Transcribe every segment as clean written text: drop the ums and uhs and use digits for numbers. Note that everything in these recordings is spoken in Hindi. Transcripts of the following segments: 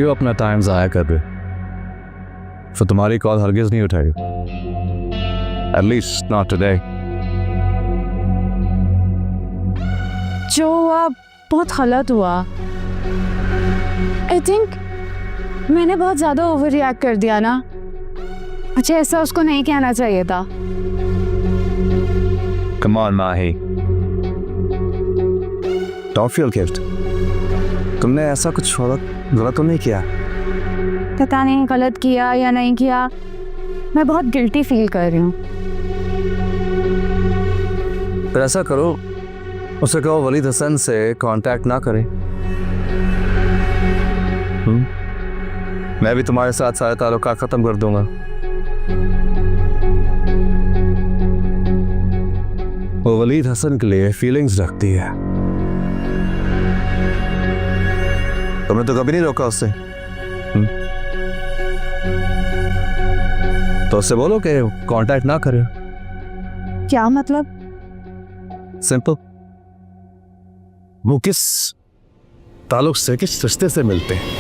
क्यों अपना टाइम ज़ाया कर रहे? तो तुम्हारी कॉल हरगिज़ नहीं उठाई, एटलीस्ट नॉट टुडे। जो हुआ बहुत गलत हुआ। आई थिंक मैंने बहुत ज़्यादा ओवर रिएक्ट कर दिया ना। मुझे ऐसा उसको नहीं कहना चाहिए था। Come on, Mahi, don't feel guilt। तुमने ऐसा कुछ गलत तो नहीं किया? पता नहीं गलत किया या नहीं किया, मैं बहुत गिल्टी फील कर रही हूँ। फिर ऐसा करो, उसे कहो वलीद हसन से कांटेक्ट ना करें। मैं भी तुम्हारे साथ सारे ताल्लुकात खत्म कर दूंगा। वो वलीद हसन के लिए फीलिंग्स रखती है। तुमने तो कभी नहीं रोका उससे। तो उससे बोलो कि कांटेक्ट ना करे। क्या मतलब? सिंपल। वो किस ताल्लुक से, किस रिश्ते से मिलते हैं?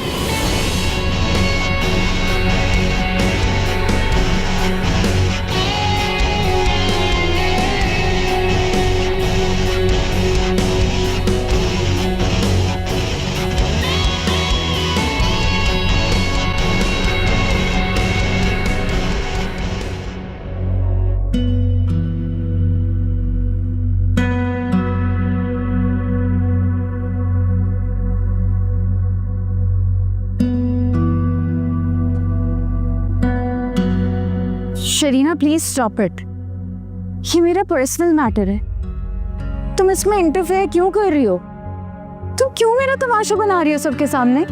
शरीना प्लीज स्टॉप इट। ये मेरा पर्सनल मैटर है। तुम इसमें इंटरफेयर क्यों कर रही हो? तुम क्यों मेरा तमाशा बना रही हो सबके सामने?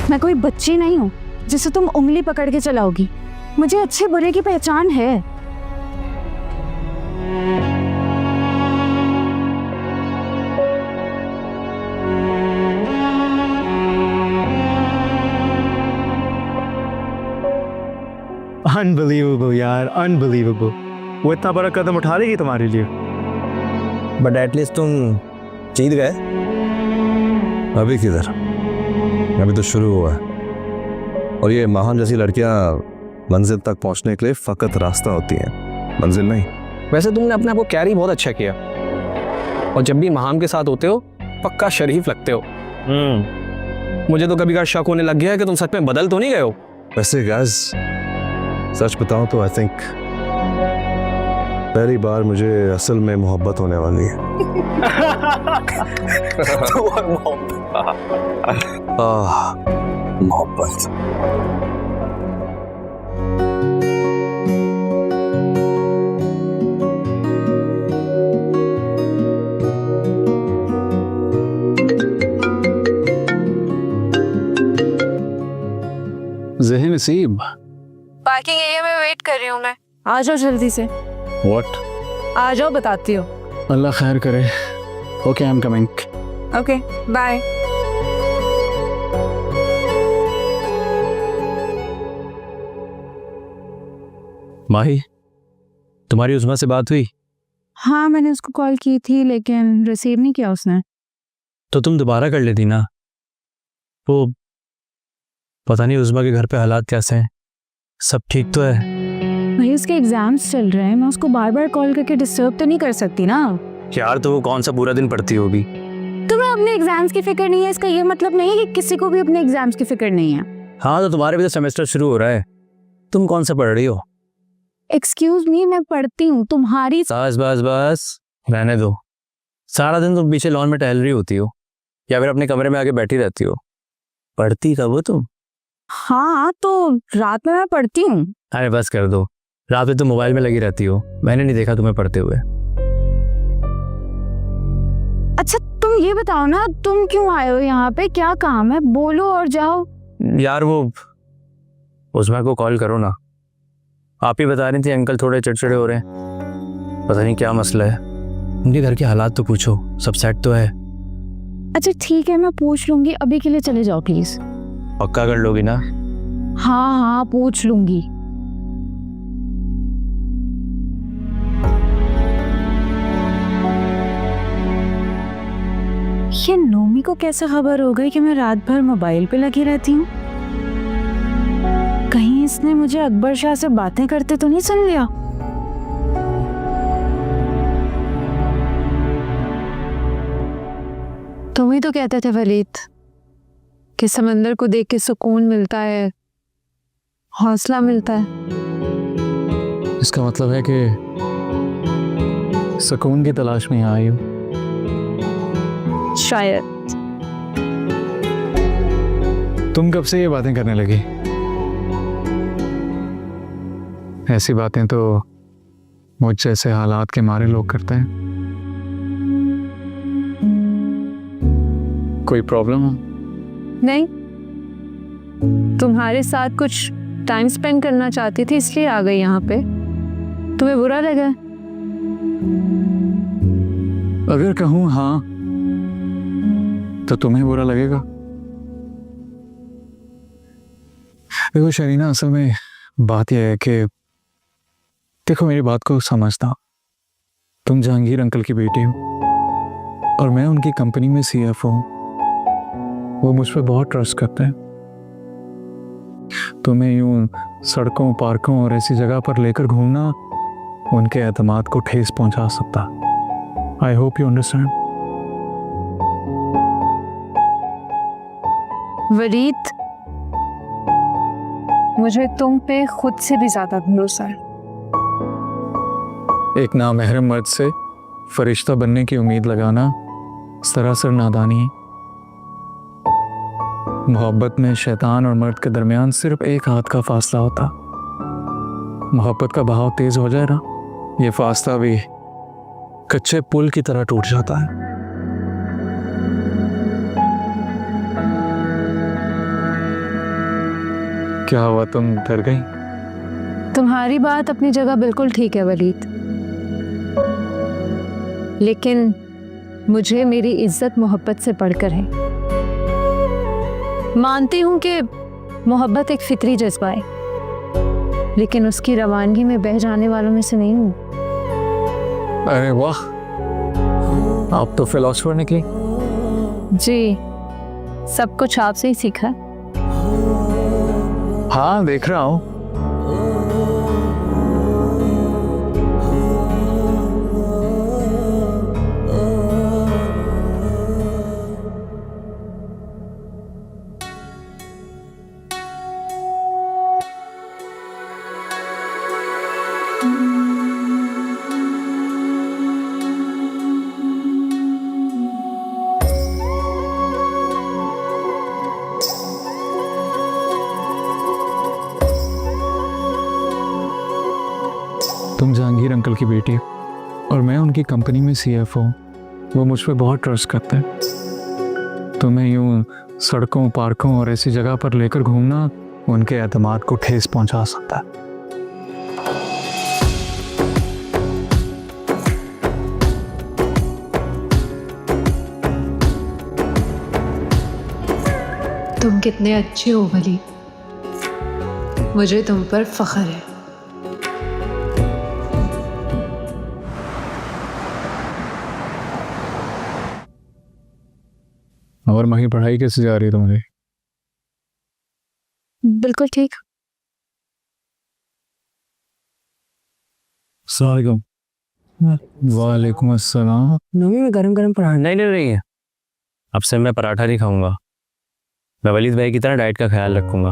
मैं कोई बच्ची नहीं हूं जिसे तुम उंगली पकड़ के चलाओगी। मुझे अच्छे बुरे की पहचान है। अनबिलीवेबल यार, अनबिलीवेबल। वो इतना बड़ा कदम उठा लेगी तुम्हारे लिए। बट एटलीस्ट तुम जीत गए। अभी किधर, अभी तो शुरू हुआ है। और ये महान जैसी लड़कियां मंजिल तक पहुंचने के लिए फकत रास्ता होती है, मंजिल नहीं। वैसे तुमने अपने आप को कैरी बहुत अच्छा किया, और जब भी महाम के साथ होते हो पक्का शरीफ लगते हो। मुझे तो कभी कभी शक होने लग गया है कि तुम सच में बदल तो नहीं गए हो। वैसे गाइस, सच बताऊं तो आई थिंक पहली बार मुझे असल में मोहब्बत होने वाली है। मोहब्बत। ज़हन नसीब, पार्किंग एरिया में वेट कर रही हूँ मैं। आ जाओ जल्दी से। व्हाट? आ जाओ, बताती हूँ। अल्लाह खैर करे। Okay, I am coming. Okay, bye. Mahi, तुम्हारी उस्मा से बात हुई? हाँ, मैंने उसको कॉल की थी लेकिन रिसीव नहीं किया उसने। तो तुम दोबारा कर लेती ना। वो पता नहीं उस्मा के घर पे हालात कैसे हैं, सब ठीक तो है? भाई उसके एग्जाम्स चल रहे हैं, मैं उसको बार बार कॉल करके डिस्टर्ब तो नहीं कर सकती ना। यार तो वो कौन सा पूरा दिन पढ़ती होगी। तुम्हें अपने एग्जाम्स की फिक्र नहीं है, इसका ये मतलब नहीं है कि किसी को भी अपने एग्जाम्स की फिक्र नहीं है। हाँ, तो तुम्हारे भी तो सेमेस्टर शुरू हो रहा है, तुम कौन सा पढ़ रही हो? एक्सक्यूज मी, मैं पढ़ती हूँ। तुम्हारी बस बस बस, रहने दो। सारा दिन तुम पीछे लॉन में टहल रही होती हो या फिर अपने कमरे में आके बैठी रहती हो। पढ़ती कब हो तुम? हाँ, तो रात में मैं पढ़ती हूँ। अरे बस कर दो, रात में तुम मोबाइल में लगी रहती हो, मैंने नहीं देखा तुम्हें पढ़ते हुए। अच्छा तुम ये बताओ ना, तुम क्यों आए हो यहाँ पे? क्या काम है? बोलो और जाओ। यार वो उस्मा को कॉल करो ना। आप ही बता रही थी अंकल थोड़े चिड़चिड़े हो रहे हैं, पता नहीं क्या मसला है। उनके घर के हालात तो पूछो, सब सेट तो है। अच्छा ठीक है, मैं पूछ लूंगी, अभी के लिए चले जाओ प्लीज। पक्का कर लोगी ना? हाँ हाँ पूछ लूंगी। ये नोमी को कैसे खबर हो गई कि मैं रात भर मोबाइल पे लगी रहती हूँ? कहीं इसने मुझे अकबर शाह से बातें करते तो नहीं सुन लिया? तुम ही तो कहते थे वलीद कि समंदर को देख के सुकून मिलता है, हौसला मिलता है। इसका मतलब है कि सुकून की तलाश में यहाँ आई हूँ। शायद। तुम कब से ये बातें करने लगी? ऐसी बातें तो मुझ जैसे हालात के मारे लोग करते हैं। कोई प्रॉब्लम हो? नहीं, तुम्हारे साथ कुछ टाइम स्पेंड करना चाहती थी इसलिए आ गई यहाँ पे। तुम्हें बुरा लगा? अगर कहूँ हाँ तो तुम्हें बुरा लगेगा। देखो शरीना, असल में बात यह है कि देखो मेरी बात को समझना। तुम जहांगीर अंकल की बेटी हो और मैं उनकी कंपनी में CFO हूँ। वो मुझ पर बहुत ट्रस्ट करते हैं। तुम्हें यूं सड़कों, पार्कों और ऐसी जगह पर लेकर घूमना उनके एतमाद को ठेस पहुंचा सकता। I hope you understand. Waleed, मुझे तुम पे खुद से भी ज्यादा भरोसा है। एक नामहरम मर्द से फरिश्ता बनने की उम्मीद लगाना सरासर नादानी है। मोहब्बत में शैतान और मर्द के दरमियान सिर्फ एक हाथ का फासला होता। मोहब्बत का बहाव तेज हो जाए ना, ये फासला भी कच्चे पुल की तरह टूट जाता है। क्या हुआ, तुम डर गई? तुम्हारी बात अपनी जगह बिल्कुल ठीक है वलीद, लेकिन मुझे मेरी इज्जत मोहब्बत से बढ़कर है। मानती हूं कि मोहब्बत एक फितरी जज्बा है, लेकिन उसकी रवानगी में बह जाने वालों में से नहीं हूं। अरे वाह, आप तो फिलोसफर निकली। जी, सब कुछ आपसे ही सीखा। हाँ, देख रहा हूं। तुम जहांगीर अंकल की बेटी हो और मैं उनकी कंपनी में CFO हूँ। वो मुझ पर बहुत ट्रस्ट करते हैं। तुम्हें यूं सड़कों, पार्कों और ऐसी जगह पर लेकर घूमना उनके एतमाद को ठेस पहुंचा सकता है। तुम कितने अच्छे हो वली, मुझे तुम पर फख्र है। और मही, पढ़ाई कैसे जा रही है तुम्हारी? बिल्कुल ठीक। वालेकुम अस्सलाम। नमी में गरम गरम पराठा नहीं ले रही है? अब से मैं पराठा नहीं खाऊंगा। मैं वलीद भाई की तरह डाइट का ख्याल रखूंगा।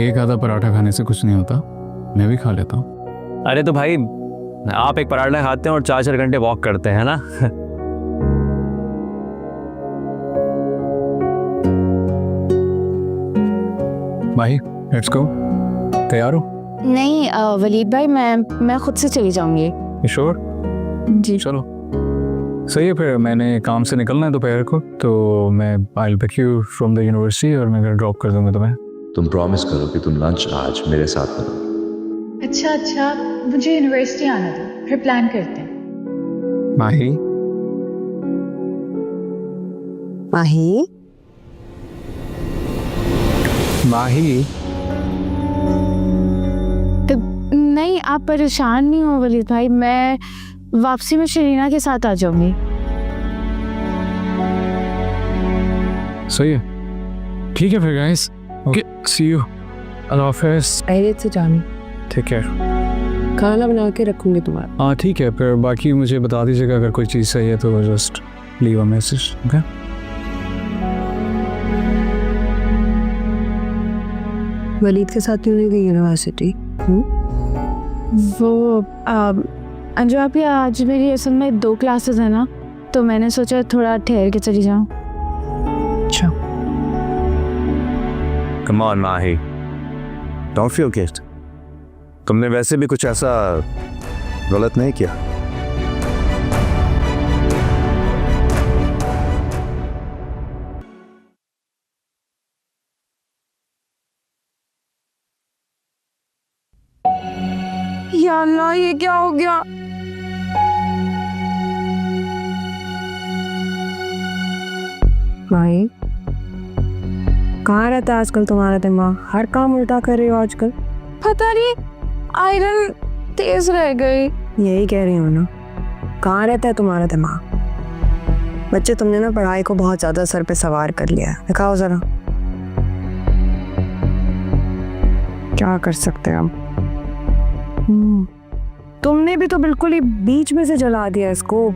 एक आधा पराठा खाने से कुछ नहीं होता, मैं भी खा लेता हूँ। अरे तो भाई, आप एक पराठा खाते हैं और 4-4 घंटे वॉक करते हैं ना। भाई लेट्स गो। तैयार हो? नहीं वलीद भाई, मैं खुद से चली जाऊंगी। श्योर? जी चलो सही है। फिर मैंने काम से निकलना है दोपहर को, तो मैं I will pick you from the university और मैं घर ड्रॉप कर दूंगा तुम्हें। तुम प्रॉमिस करो कि तुम लंच आज मेरे साथ करो। अच्छा, मुझे यूनिवर्सिटी आना था, फिर प्लान करते हैं। माही, माही, माही, नहीं आप परेशान नहीं हो वलीद भाई, मैं वापसी में शरीना के साथ आ जाऊंगी। सही है, ठीक है फिर गाइस, ओके सी यू, अल्लाह हाफिज़, खैरियत से जानी, ठीक है। खाना बना के रखूंगी तुम्हारा। हाँ ठीक है, फिर बाकी मुझे बता दीजिएगा अगर कोई चीज़ चाहिए तो just leave a message, okay. Waleed के साथ क्यों नहीं गई यूनिवर्सिटी? वो अंजू आप, आज मेरी असल में 2 क्लासेस है ना, तो मैंने सोचा थोड़ा ठहर के चली जाऊँ। अच्छा, come on Mahi, don't feel guilt. तुमने वैसे भी कुछ ऐसा गलत नहीं किया। या अल्लाह, ये क्या हो गया? माही कहाँ रहता है आजकल तुम्हारा दिमाग? हर काम उल्टा कर रही हो आजकल। पता नहीं, आयरन तेज रह गई। यही कह रही हूँ ना, कहाँ रहता है तुम्हारा दिमाग? बच्चे, तुमने ना पढ़ाई को बहुत ज्यादा सर पे सवार कर लिया है। दिखाओ जरा, क्या कर सकते हैं हम? तुमने भी तो बिल्कुल ही बीच में से जला दिया इसको।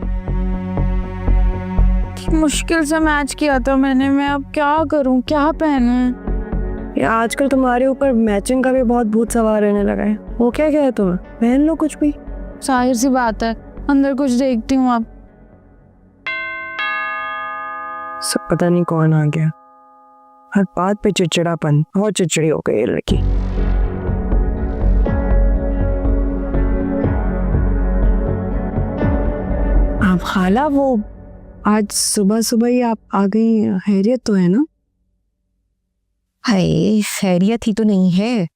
मुश्किल से मैच किया था मैंने, मैं अब क्या करूं, क्या पहनूं? ये आजकल तुम्हारे ऊपर मैचिंग का भी बहुत भूत सवार रहने लगा है। वो क्या है तुम्हें? पहन लो कुछ भी। जाहिर सी बात है, अंदर कुछ देखती हूँ अब। सब पता नहीं कौन आ गया, हर बात पे चिड़चिड़ापन, बहुत चिड़चिड़ी हो गई ये लड़की। आप खाला, वो आज सुबह सुबह ही आप आ गई, खैरियत तो है ना? हाय, खैरियत ही तो नहीं है।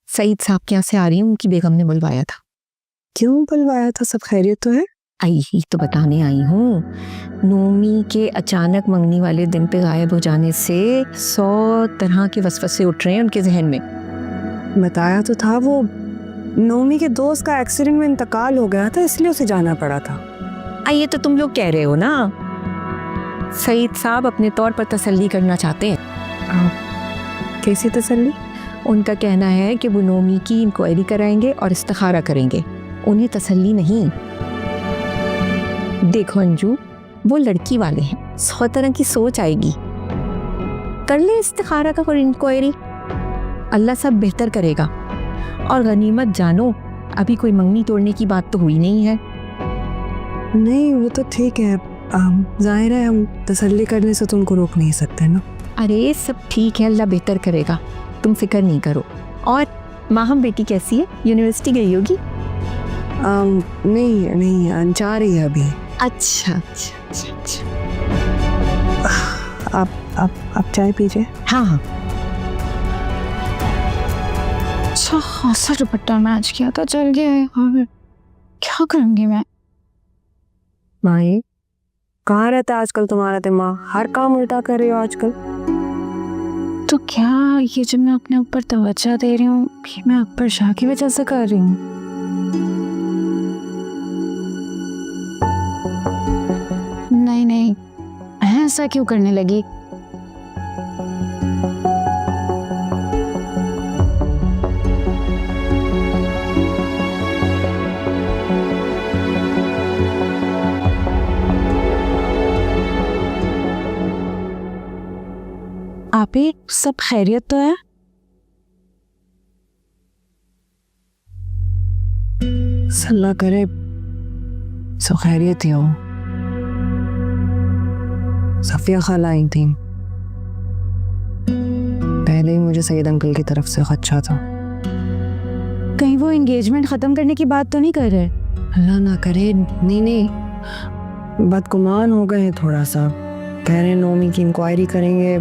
सईद साहब के यहाँ से आ रही हूँ, उनकी बेगम ने बुलवाया था। क्यों बुलवाया था? सब खैरियत तो है? आई ही तो बताने आई हूँ। नोमी के अचानक मंगनी वाले दिन पे गायब हो जाने से 100 तरह के वसवसे उठ रहे हैं उनके जहन में। बताया तो था, वो नोमी के दोस्त का एक्सीडेंट में इंतकाल हो गया था, इसलिए उसे जाना पड़ा था। ये तो तुम लोग कह रहे हो ना। सईद साहब अपने तौर पर तसल्ली करना चाहते हैं। कैसी तसल्ली? उनका कहना है कि वो नोमी की इंक्वायरी कराएंगे और इस्तिखारा करेंगे। उन्हें तसल्ली नहीं। देखो अंजू, वो लड़की वाले हैं, 100 तरह की सोच आएगी। कर ले इस्तिखारा का और इंक्वायरी, अल्लाह सब बेहतर करेगा। और गनीमत जानो, अभी कोई मंगनी तोड़ने की बात तो हुई नहीं है। नहीं, वो तो ठीक है, जाहिर है हम तसल्ली करने से तुमको रोक नहीं सकते ना। अरे सब ठीक है, अल्लाह बेहतर करेगा, तुम फिक्र नहीं करो। और माहम बेटी कैसी है? यूनिवर्सिटी गई होगी? नहीं, जा रही है अभी। अच्छा। आप चाय पीजिए। हाँ। अच्छा खासा दुपट्टा मैच किया था, चल गया है। हाँ, क्या करूंगी मैं? माही, कहाँ रहता है आजकल तुम्हारा दिमाग? हर काम उल्टा कर रही हो आजकल। तो क्या ये जो मैं अपने ऊपर तवज्जो दे रही हूँ, ये मैं अकबर शाह की वजह से कर रही हूँ? नहीं, ऐसा क्यों करने लगी? आप ही सब खैरियत तो है? अल्लाह करे सब खैरियत ही हो। सफिया खाला आई थी, पहले ही मुझे सईद अंकल की तरफ से खदशा था। कहीं वो एंगेजमेंट खत्म करने की बात तो नहीं कर रहे? अल्लाह ना करे। नहीं, बदगुमान हो गए थोड़ा सा। कह रहे हैं नोमी की इंक्वायरी करेंगे,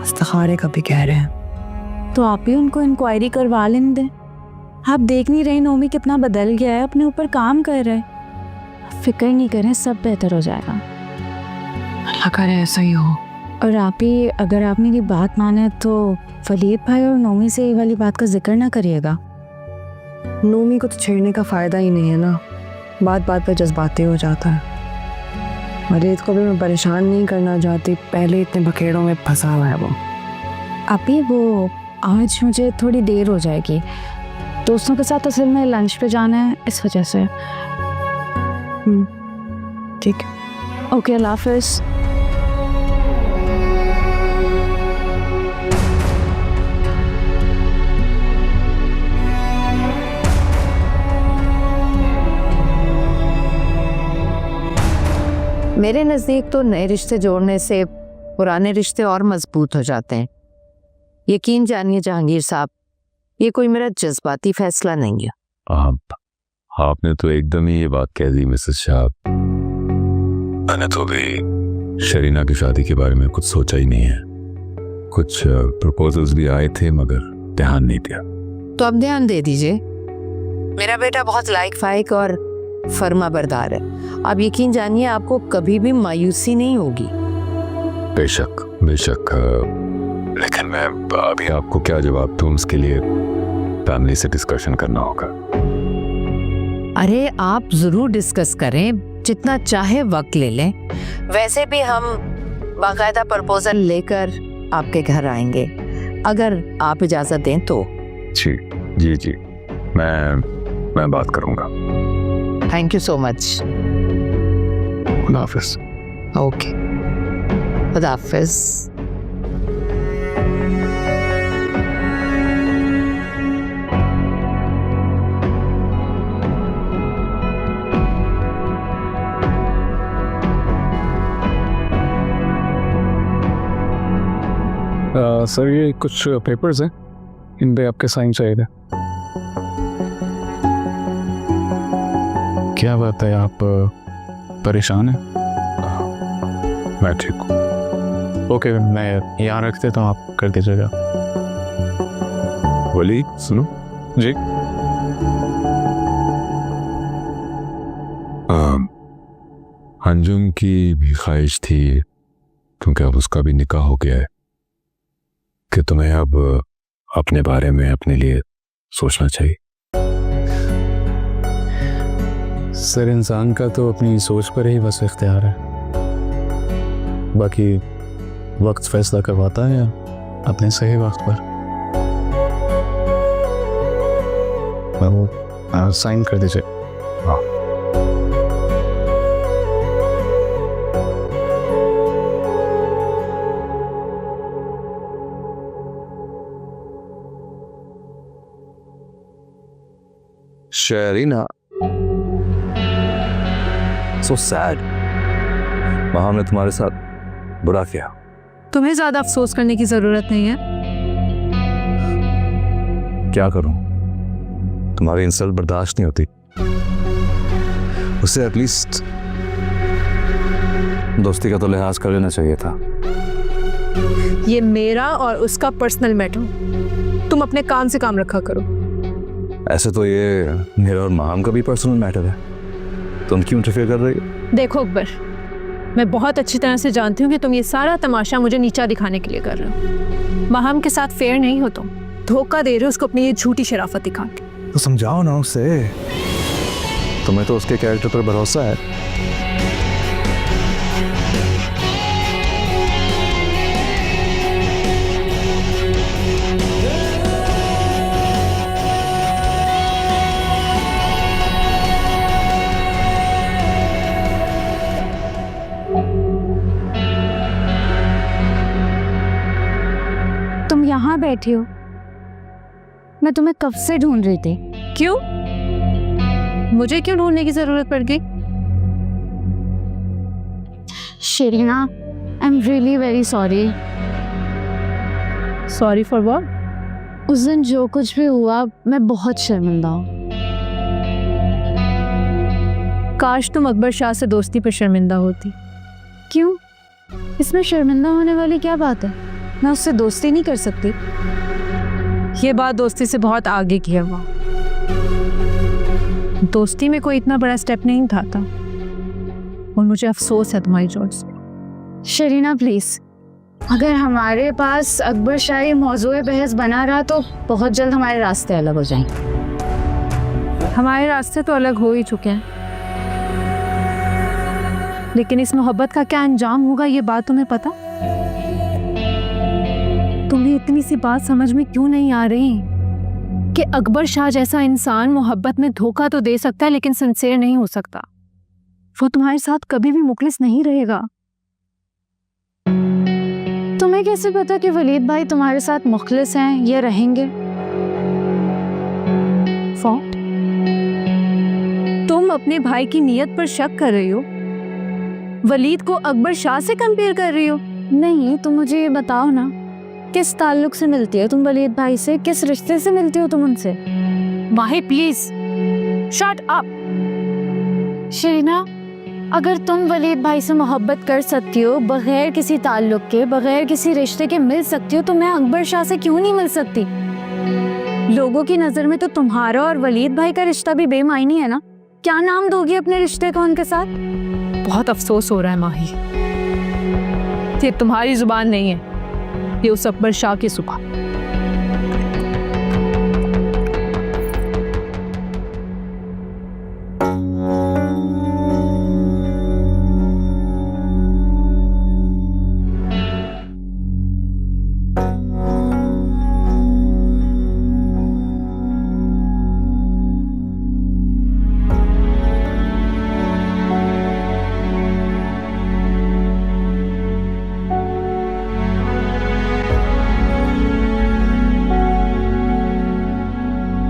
इस्तिखारे का भी कह रहे हैं। तो आप ही उनको इंक्वायरी करवा लेने दें। आप देख नहीं रहे नोमी कितना बदल गया है, अपने ऊपर काम कर रहे हैं। फिक्र नहीं करें, सब बेहतर हो जाएगा। अल्लाह करे ऐसा ही हो। और आप ही, अगर आप मेरी बात माने तो वलीद भाई और नोमी से ये वाली बात का जिक्र ना करिएगा। नोमी को तो छेड़ने का फ़ायदा ही नहीं है ना, बात बात पर जज्बाती हो जाता है। वलीद को भी मैं परेशान नहीं करना चाहती, पहले इतने बखेड़ों में फंसा हुआ है वो। अभी वो आज मुझे थोड़ी देर हो जाएगी, दोस्तों के साथ असल में लंच पे जाना है, इस वजह से। ठीक, ओके, अल्लाह हाफिज़। मेरे नज़दीक तो नए रिश्ते जोड़ने से पुराने रिश्ते और मजबूत हो जाते हैं। यकीन जानिए जहांगीर साहब, ये कोई मेरा जज्बाती फैसला नहीं है। आपने तो एकदम ही ये बात कह दी मिसेस शाह। मैंने तो अभी शरीना की शादी के बारे में कुछ सोचा ही नहीं है। कुछ प्रपोजल्स भी आए थे मगर ध्यान नहीं दिया। तो अब ध्यान दे दीजिए। मेरा बेटा बहुत लाइक फाइक और फर्मा बरदार है। आप यकीन जानिए आपको कभी भी मायूसी नहीं होगी। बेशक बेशक, लेकिन मैं अभी आपको क्या जवाब दूं, उसके लिए फैमिली से डिस्कशन करना होगा। अरे आप जरूर डिस्कस करें, जितना चाहे वक्त ले लें। वैसे भी हम बाकायदा प्रपोजल लेकर आपके घर आएंगे, अगर आप इजाजत दें तो। जी जी जी, मैं बात करूंगा। Thank you so much. खुदा हाफिज़। ओके, खुदा हाफिज़। सर ये कुछ पेपर्स हैं, इन पे आपके साइन चाहिए। क्या बात है, आप परेशान हैं? मैं ठीक हूँ। ओके, मैं यहाँ रख देता हूँ, आप कर दीजिएगा। वली सुनो जी। अंजुम की भी ख्वाहिश थी, क्योंकि अब उसका भी निकाह हो गया है, कि तुम्हें अब अपने बारे में अपने लिए सोचना चाहिए। सर इंसान का तो अपनी सोच पर ही बस इख्तियार है, बाकी वक्त फैसला करवाता है अपने सही वक्त पर। वो साइन कर दीजिए। हाँ। शरीना, सो सैड। महाम ने तुम्हारे साथ बुरा किया। तुम्हें ज्यादा अफसोस करने की जरूरत नहीं है। क्या करूं, तुम्हारी इंसल्ट बर्दाश्त नहीं होती। उसे एटलीस्ट दोस्ती का तो लिहाज कर लेना चाहिए था। ये मेरा और उसका पर्सनल मैटर, तुम अपने काम से काम रखा करो। ऐसे तो ये मेरा और महाम का भी पर्सनल मैटर है, तुम क्यों इंटरफेयर कर रही हो? देखो अकबर, मैं बहुत अच्छी तरह से जानती हूँ कि तुम ये सारा तमाशा मुझे नीचा दिखाने के लिए कर रहे हो। महाम के साथ फेयर नहीं हो, तुम धोखा दे रहे हो उसको अपनी ये झूठी शराफत दिखा के। तो समझाओ ना उसे, तुम्हें तो उसके कैरेक्टर पर भरोसा है। तुम यहाँ बैठी हो, मैं तुम्हें कब से ढूंढ रही थी। क्यों? मुझे क्यों ढूंढने की जरूरत पड़ गई? Sharina, I am really very sorry. Sorry for what? उस दिन जो कुछ भी हुआ, मैं बहुत शर्मिंदा हूँ। काश तुम अकबर शाह से दोस्ती पर शर्मिंदा होती। क्यों? इसमें शर्मिंदा होने वाली क्या बात है? मैं उससे दोस्ती नहीं कर सकती। ये बात दोस्ती से बहुत आगे की है। वो दोस्ती में कोई इतना बड़ा स्टेप नहीं उठाता, और मुझे अफसोस है तुम्हारी चॉइस। शरीना प्लीज, अगर हमारे पास अकबर शाही मौजूए बहस बना रहा तो बहुत जल्द हमारे रास्ते अलग हो जाएंगे। हमारे रास्ते तो अलग हो ही चुके हैं, लेकिन इस मोहब्बत का क्या अंजाम होगा ये बात तुम्हें पता? तुम्हें इतनी सी बात समझ में क्यों नहीं आ रही कि अकबर शाह जैसा इंसान मोहब्बत में धोखा तो दे सकता है लेकिन सिंसियर नहीं हो सकता। वो तुम्हारे साथ कभी भी मुखलिस नहीं रहेगा। तुम्हें कैसे पता कि वलीद भाई तुम्हारे साथ मुखलिस हैं या रहेंगे? फॉक्ट, तुम अपने भाई की नीयत पर शक कर रही हो, वलीद को अकबर शाह से कंपेयर कर रही हो। नहीं, तुम मुझे ये बताओ ना, किस ताल्लुक से मिलती हो तुम वलीद भाई से? किस रिश्ते से मिलती हो तुम उनसे? माही प्लीज शट अप। शरीना, अगर तुम वलीद भाई से मोहब्बत कर सकती हो, बगैर किसी ताल्लुक के, बगैर किसी रिश्ते के मिल सकती हो, तो मैं अकबर शाह से क्यों नहीं मिल सकती? लोगों की नज़र में तो तुम्हारा और वलीद भाई का रिश्ता भी बेमायनी है ना। क्या नाम दोगी अपने रिश्ते को उनके साथ? बहुत अफसोस हो रहा है माही, ये तुम्हारी जुबान नहीं है, ये उस अकबर शाह की जुबान।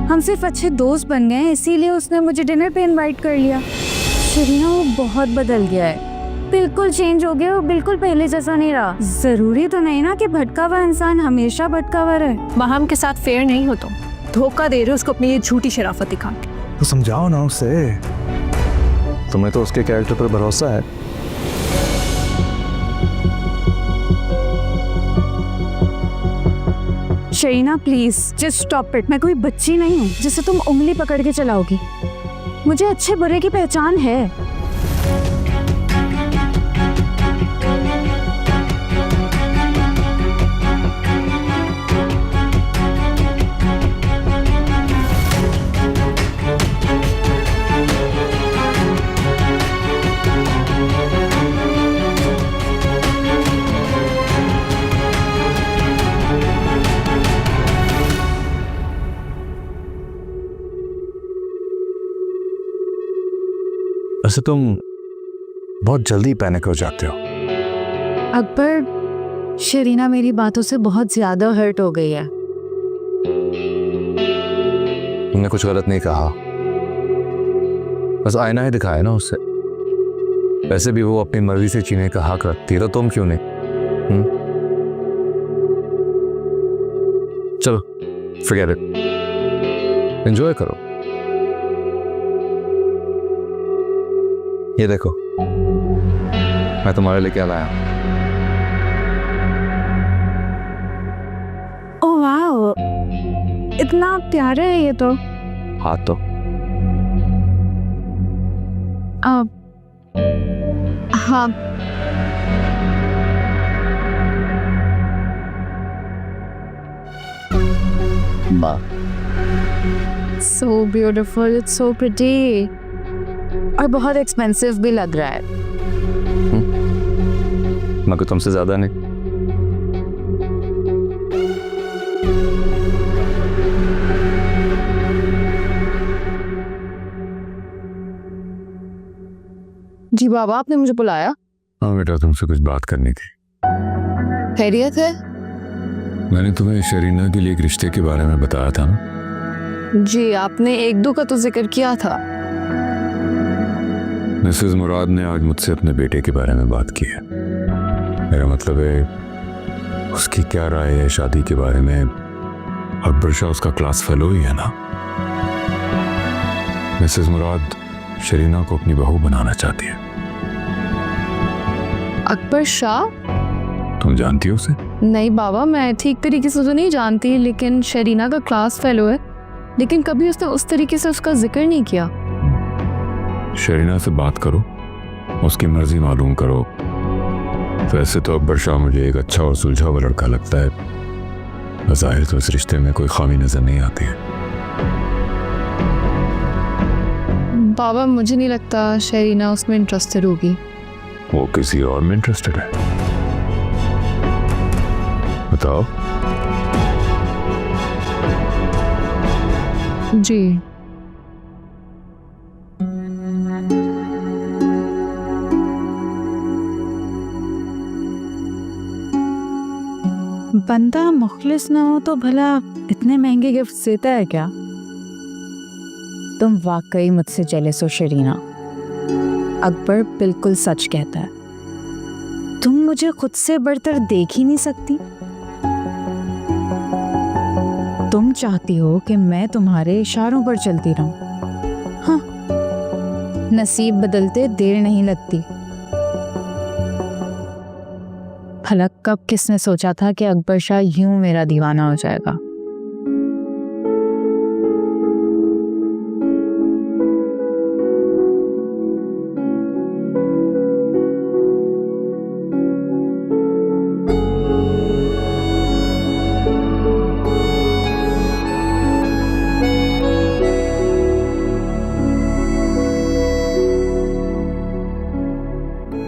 हम सिर्फ अच्छे दोस्त बन गए हैं, इसीलिए उसने मुझे डिनर पे इनवाइट कर लिया। शरीना, वो बहुत बदल गया है, बिल्कुल चेंज हो गया, वो बिल्कुल पहले जैसा नहीं रहा। जरूरी तो नहीं ना कि भटका हुआ इंसान हमेशा भटका हुआ रहे। माहम के साथ फेयर नहीं हो तुम, धोखा दे रहे हो उसको अपनी ये झूठी शराफत दिखा के। तो समझाओ ना उसे, तुम्हें तो उसके कैरेक्टर पर भरोसा है। शरीना प्लीज जस्ट स्टॉप इट। मैं कोई बच्ची नहीं हूँ जिसे तुम उंगली पकड़ के चलाओगी। मुझे अच्छे बुरे की पहचान है। वैसे तुम बहुत जल्दी पैनिक हो जाते हो। अकबर, शरीना मेरी बातों से बहुत ज्यादा हर्ट हो गई है। तुमने कुछ गलत नहीं कहा, बस आईना ही दिखाया ना उससे। वैसे भी वो अपनी मर्जी से जीने का हक रखती है, तो तुम क्यों नहीं? चलो फॉरगेट इट, एंजॉय करो। ये देखो, मैं तुम्हारे लिए क्या लाया। ओह वाओ, इतना प्यारा है ये तो। हाथ तो हाँ, so beautiful, it's so pretty, और बहुत एक्सपेंसिव भी लग रहा है। मगर तुमसे ज्यादा नहीं। जी बाबा, आपने मुझे बुलाया? हाँ बेटा, तुमसे कुछ बात करनी थी। खैरियत है? मैंने तुम्हें शरीना के लिए एक रिश्ते के बारे में बताया था ना। जी, आपने एक दो का तो जिक्र किया था। मिसेस मुराद ने आज मुझसे अपने बेटे के बारे में बात की है। मेरा मतलब है, उसकी क्या राय है शादी के बारे में? अकबर शाह उसका क्लास फेलो ही है ना। मिसेस मुराद शरीना को अपनी बहू बनाना चाहती है। अकबर शाह? तुम जानती हो उसे? नहीं बाबा, मैं ठीक तरीके से तो नहीं जानती, लेकिन शरीना का क्लास फेलो है, लेकिन कभी उसने उस तरीके से उसका जिक्र नहीं किया। शरीना से बात करो, उसकी मर्जी मालूम करो, वैसे तो अकबर शाह मुझे एक अच्छा और सुलझा हुआ लड़का लगता है, ज़ाहिर तो इस रिश्ते में कोई खामी नजर नहीं आती है। बाबा मुझे नहीं लगता शरीना उसमें इंटरेस्टेड होगी। वो किसी और में इंटरेस्टेड है? बताओ। जी बंदा मुखलिस ना हो तो भला इतने महंगे गिफ्ट देता है क्या? तुम वाकई मुझसे जेलस हो शरीना। अकबर बिल्कुल सच कहता है। तुम मुझे खुद से बढ़कर देख ही नहीं सकती। तुम चाहती हो कि मैं तुम्हारे इशारों पर चलती रहूं। हाँ, नसीब बदलते देर नहीं लगती। भला कब किसने सोचा था कि अकबर शाह यूं मेरा दीवाना हो जाएगा।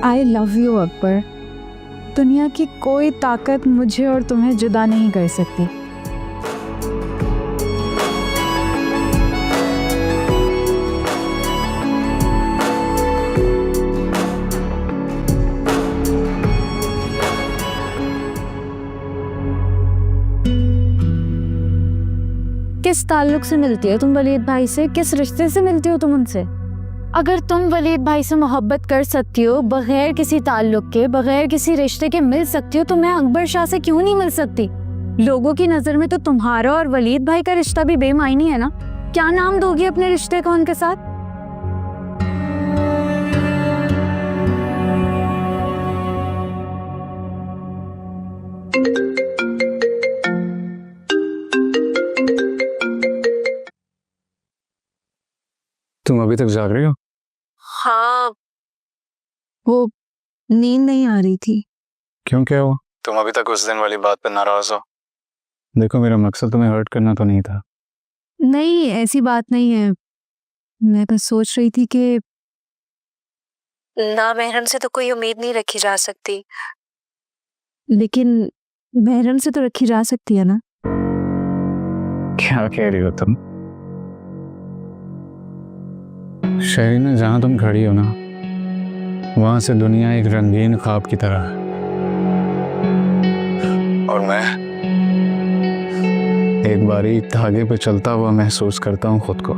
I love you Akbar. दुनिया की कोई ताकत मुझे और तुम्हें जुदा नहीं कर सकती। किस ताल्लुक से मिलती हो तुम वलीद भाई से? किस रिश्ते से मिलती हो तुम उनसे? अगर तुम वलीद भाई से मोहब्बत कर सकती हो, बगैर किसी ताल्लुक के, बगैर किसी रिश्ते के मिल सकती हो, तो मैं अकबर शाह से क्यों नहीं मिल सकती? लोगों की नज़र में तो तुम्हारा और वलीद भाई का रिश्ता भी बेमायनी है ना। क्या नाम दोगी अपने रिश्ते को उनके साथ? तुम अभी तक जाग रही हो? हाँ, वो नींद नहीं आ रही थी। क्यों, क्या हुआ? तुम अभी तक उस दिन वाली बात पर नाराज हो? देखो, मेरा मकसद तुम्हें हर्ट करना तो नहीं था। नहीं, ऐसी बात नहीं है। मैं बस सोच रही थी कि ना महरम से तो कोई उम्मीद नहीं रखी जा सकती। लेकिन महरम से तो रखी जा सकती है ना। क्या कह रही हो तुम? शरीना, जहां तुम खड़ी हो ना, वहां से दुनिया एक रंगीन ख्वाब की तरह है, और मैं एक बारीक धागे पे चलता हुआ महसूस करता हूँ खुद को।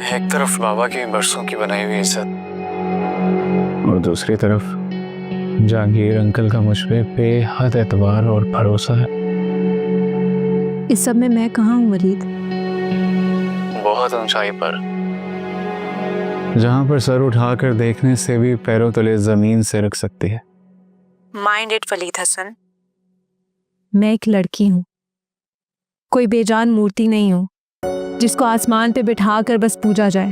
एक तरफ बाबा की बरसों की बनाई हुई इज्जत, और दूसरी तरफ जहांगीर अंकल का मुझ पे बेहद एतबार और भरोसा है। इस सब में मैं कहाँ हूँ वलीद? बहुत ऊंचाई पर, जहां पर सर उठाकर देखने से भी पैरों तले जमीन से रख सकती है। Mind it Waleed Hasan. मैं एक लड़की हूँ, कोई बेजान मूर्ति नहीं हूँ जिसको आसमान पे बिठा कर बस पूजा जाए।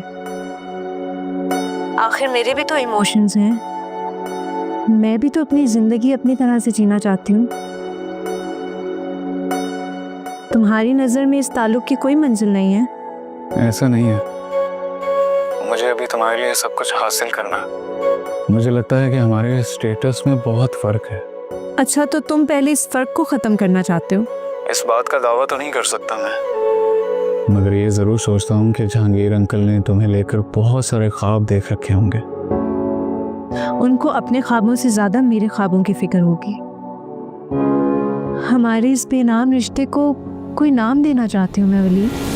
आखिर मेरे भी तो इमोशंस हैं। मैं भी तो अपनी जिंदगी अपनी तरह से जीना चाहती हूँ। तुम्हारी नजर में इस ताल्लुक की कोई मंजिल नहीं है? ऐसा नहीं है, मुझे अभी तुम्हारे लिए सब कुछ हासिल करना है। मुझे लगता है कि हमारे स्टेटस में बहुत फर्क है। अच्छा, तो तुम पहले इस फर्क को खत्म करना चाहते हो? इस बात का दावा तो नहीं कर सकता मैं, मगर ये जरूर सोचता हूँ कि जहांगीर अंकल ने तुम्हें लेकर बहुत सारे ख्वाब देख रखे होंगे। उनको अपने ख्वाबों से ज्यादा मेरे ख्वाबों की फिक्र होगी। हमारे इस बेनाम रिश्ते को कोई नाम देना चाहती हूँ मैं वलीद।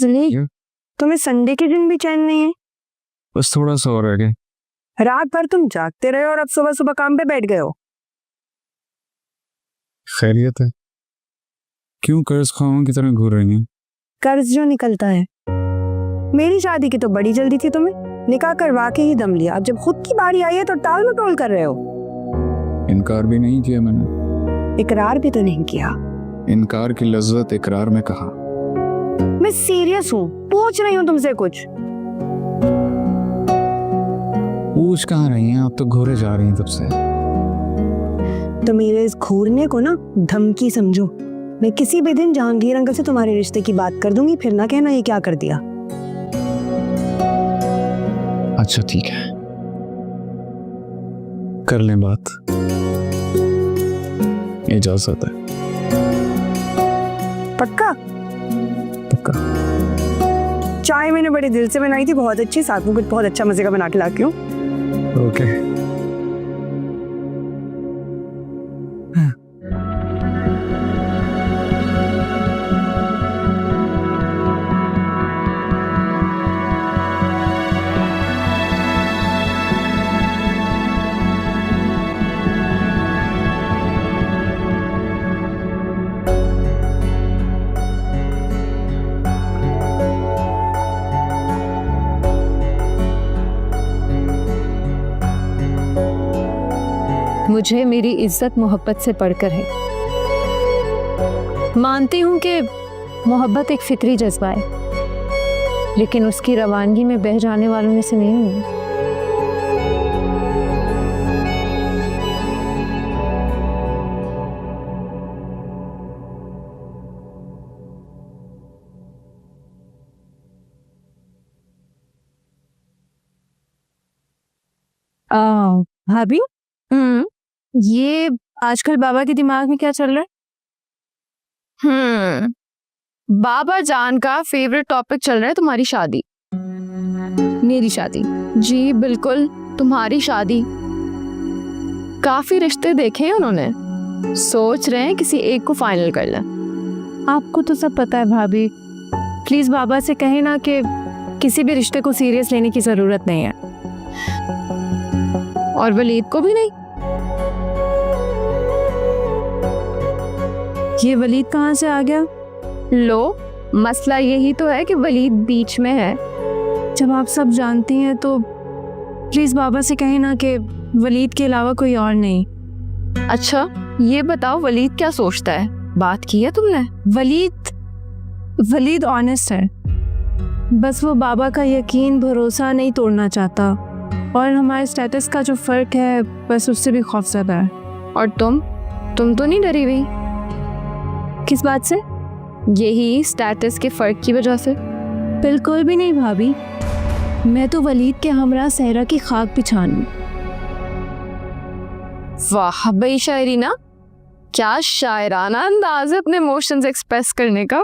जलील, तुम्हें संडे के दिन भी चैन नहीं है? बस थोड़ा सा और रह गया। रात भर तुम जागते रहे और अब सुबह सुबह काम पे बैठ गए हो। खैरियत है? क्यों कर्ज खाओं की तरह घूर रही हैं? कर्ज जो निकलता है। मेरी शादी की तो बड़ी जल्दी थी तुम्हें, निकाह करवा के ही दम लिया। अब जब खुद की बारी आई है तो टाल मटोल कर रहे हो। इनकार भी नहीं किया मैंने। इकरार भी तो नहीं किया। इनकार की लज्जत इकरार में कहा। मैं सीरियस हूँ, पूछ रही हूँ तुमसे कुछ। पूछ कहाँ रही हैं आप? तो घूरे जा रही हैं तब से। तो मेरे इस घूरने को ना धमकी समझो। मैं किसी भी दिन जहांगीर अंकल से तुम्हारे रिश्ते की बात कर दूंगी, फिर ना कहना ये क्या कर दिया। अच्छा ठीक है, कर लें बात। इजाजत है। पक्का? पक्का। चाय मैंने बड़े दिल से बनाई थी, बहुत अच्छी, साथ में कुछ बहुत अच्छा मजे का बना के लाती हूँ। ओके। मुझे मेरी इज्जत मोहब्बत से बढ़कर है। मानती हूँ कि मोहब्बत एक फितरी जज्बा है, लेकिन उसकी रवानगी में बह जाने वालों में से नहीं हूँ। भाभी, ये आजकल बाबा के दिमाग में क्या चल रहा है? बाबा जान का फेवरेट टॉपिक चल रहा है तुम्हारी शादी। मेरी शादी? जी बिल्कुल, तुम्हारी शादी। काफी रिश्ते देखे हैं उन्होंने, सोच रहे हैं किसी एक को फाइनल कर लें। आपको तो सब पता है भाभी, प्लीज बाबा से कहें ना कि किसी भी रिश्ते को सीरियस लेने की जरूरत नहीं है। और वलीद को भी नहीं? ये वलीद कहाँ से आ गया? लो, मसला यही तो है कि वलीद बीच में है। जब आप सब जानती हैं तो प्लीज बाबा से कहें ना कि वलीद के अलावा कोई और नहीं। अच्छा ये बताओ, वलीद क्या सोचता है? बात की है तुमने? वलीद ऑनेस्ट है, बस वो बाबा का यकीन भरोसा नहीं तोड़ना चाहता, और हमारे स्टेटस का जो फर्क है बस उससे भी खौफज़दा है। और तुम तो नहीं डरी हुई? किस बात से? यही स्टेटस के फर्क की वजह से? बिल्कुल भी नहीं भाभी, मैं तो वलीद के हमरा सहरा की खाक बिछानूं। वाह भाई शायरी ना, क्या शायराना अंदाज है अपने इमोशंस एक्सप्रेस करने का।